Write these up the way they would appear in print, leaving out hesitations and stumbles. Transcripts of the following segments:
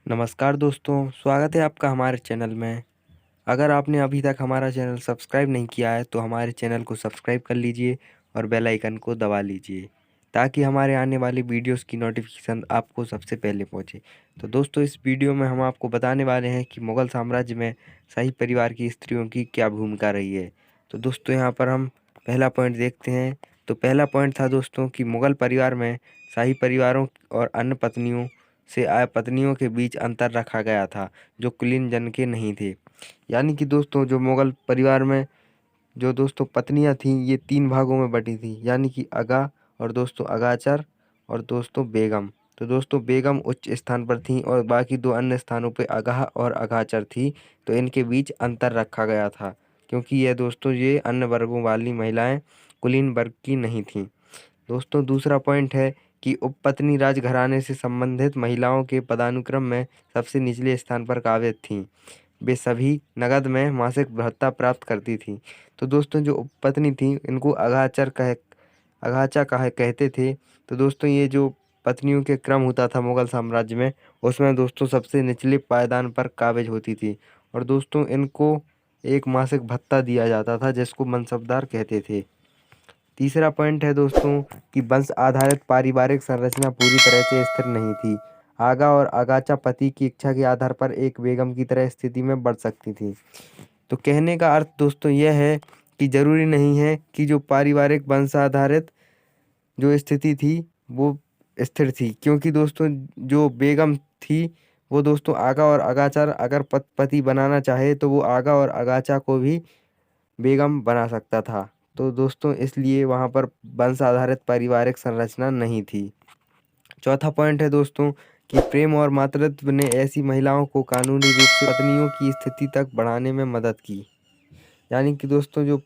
नमस्कार दोस्तों, स्वागत है आपका हमारे चैनल में। अगर आपने अभी तक हमारा चैनल सब्सक्राइब नहीं किया है तो हमारे चैनल को सब्सक्राइब कर लीजिए और बेल आइकन को दबा लीजिए ताकि हमारे आने वाली वीडियोस की नोटिफिकेशन आपको सबसे पहले पहुंचे। तो दोस्तों, इस वीडियो में हम आपको बताने वाले हैं कि मुग़ल साम्राज्य में शाही परिवार की स्त्रियों की क्या भूमिका रही है। तो दोस्तों, यहाँ पर हम पहला पॉइंट देखते हैं। तो पहला पॉइंट था दोस्तों कि मुग़ल परिवार में शाही परिवारों और अन्य पत्नियों से आए पत्नियों के बीच अंतर रखा गया था जो कुलीन जन के नहीं थे। यानी कि दोस्तों, जो मुग़ल परिवार में जो दोस्तों पत्नियां थीं ये 3 भागों में बटी थीं, यानी कि अगा और दोस्तों अगाचर और दोस्तों बेगम। तो दोस्तों बेगम उच्च स्थान पर थीं और बाकी 2 अन्य स्थानों पे अगाह और अगाचर थी। तो इनके बीच अंतर रखा गया था क्योंकि ये अन्य वर्गों वाली महिलाएं कुलीन वर्ग की नहीं थीं। दोस्तों दूसरा पॉइंट है कि उपपत्नी राजघराने से संबंधित महिलाओं के पदानुक्रम में सबसे निचले स्थान पर काबिज थीं। वे सभी नकद में मासिक भत्ता प्राप्त करती थीं। तो दोस्तों जो उपपत्नी थीं इनको अगाचा कहते थे। तो दोस्तों ये जो पत्नियों के क्रम होता था मुग़ल साम्राज्य में, उसमें दोस्तों सबसे निचले पायदान पर काबिज होती थी और दोस्तों इनको एक मासिक भत्ता दिया जाता था जिसको मनसबदार कहते थे। तीसरा पॉइंट है दोस्तों कि वंश आधारित पारिवारिक संरचना पूरी तरह से स्थिर नहीं थी। आगा और अगाचा पति की इच्छा के आधार पर एक बेगम की तरह स्थिति में बढ़ सकती थी। तो कहने का अर्थ दोस्तों यह है कि जरूरी नहीं है कि जो पारिवारिक वंश आधारित जो स्थिति थी वो स्थिर थी, क्योंकि दोस्तों जो बेगम थी वो दोस्तों आगा और अगाचर अगर पति बनाना चाहे तो वो आगा और अगाचा को भी बेगम बना सकता था। तो दोस्तों इसलिए वहाँ पर वंश आधारित पारिवारिक संरचना नहीं थी। चौथा पॉइंट है दोस्तों कि प्रेम और मातृत्व ने ऐसी महिलाओं को कानूनी रूप से पत्नियों की स्थिति तक बढ़ाने में मदद की। यानी कि दोस्तों जो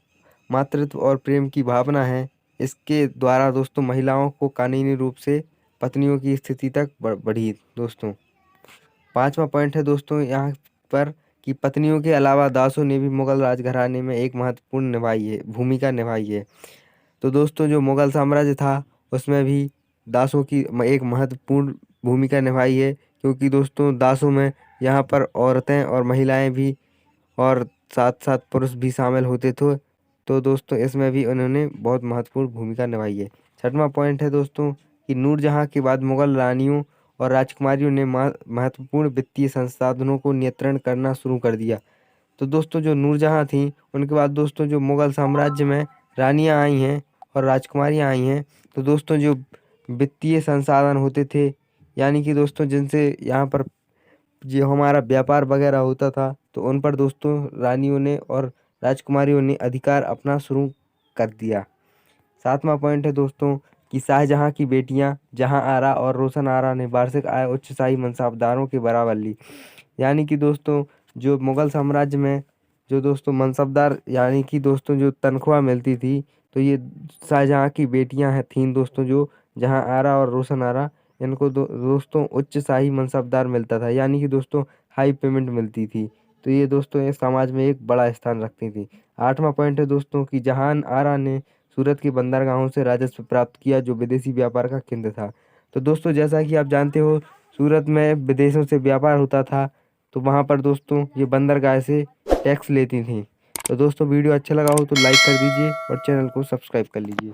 मातृत्व और प्रेम की भावना है इसके द्वारा दोस्तों महिलाओं को कानूनी रूप से पत्नियों की स्थिति तक बढ़ी। दोस्तों पांचवा पॉइंट है दोस्तों यहाँ पर कि पत्नियों के अलावा दासों ने भी मुग़ल राजघराने में एक महत्वपूर्ण भूमिका निभाई है। तो दोस्तों जो मुग़ल साम्राज्य था उसमें भी दासों की एक महत्वपूर्ण भूमिका निभाई है, क्योंकि दोस्तों दासों में यहाँ पर औरतें और महिलाएं भी और साथ साथ पुरुष भी शामिल होते थे। तो दोस्तों इसमें भी उन्होंने बहुत महत्वपूर्ण भूमिका निभाई है। छठवां पॉइंट है दोस्तों कि नूरजहाँ के बाद मुग़ल रानियों और राजकुमारियों ने महत्वपूर्ण वित्तीय संसाधनों को नियंत्रण करना शुरू कर दिया। तो दोस्तों जो नूरजहाँ थीं उनके बाद दोस्तों जो मुग़ल साम्राज्य में रानियाँ आई हैं और राजकुमारियाँ आई हैं, तो दोस्तों जो वित्तीय संसाधन होते थे, यानी कि दोस्तों जिनसे यहाँ पर जो हमारा व्यापार वगैरह होता था, तो उन पर दोस्तों रानियों ने और राजकुमारियों ने अधिकार अपना शुरू कर दिया। सातवां पॉइंट है दोस्तों कि शाहजहाँ की बेटियां जहां आरा और रोशन आरा ने वार्षिक आय उच्च शाही मनसबदारों के बराबर ली। यानी कि दोस्तों जो मुग़ल साम्राज्य में जो दोस्तों मनसबदार यानी कि दोस्तों जो तनख्वाह मिलती थी, तो ये शाहजहाँ की बेटियां हैं थीं दोस्तों जो जहां आरा और रोशन आरा, इनको दोस्तों उच्च शाही मनसबदार मिलता था, यानी कि दोस्तों हाई पेमेंट मिलती थी। तो ये दोस्तों इस समाज में एक बड़ा स्थान रखती थी। आठवां पॉइंट है दोस्तों कि जहान आरा ने सूरत की बंदरगाहों से राजस्व प्राप्त किया जो विदेशी व्यापार का केंद्र था। तो दोस्तों जैसा कि आप जानते हो सूरत में विदेशों से व्यापार होता था, तो वहाँ पर दोस्तों ये बंदरगाह से टैक्स लेती थी। तो दोस्तों वीडियो अच्छा लगा हो तो लाइक कर दीजिए और चैनल को सब्सक्राइब कर लीजिए।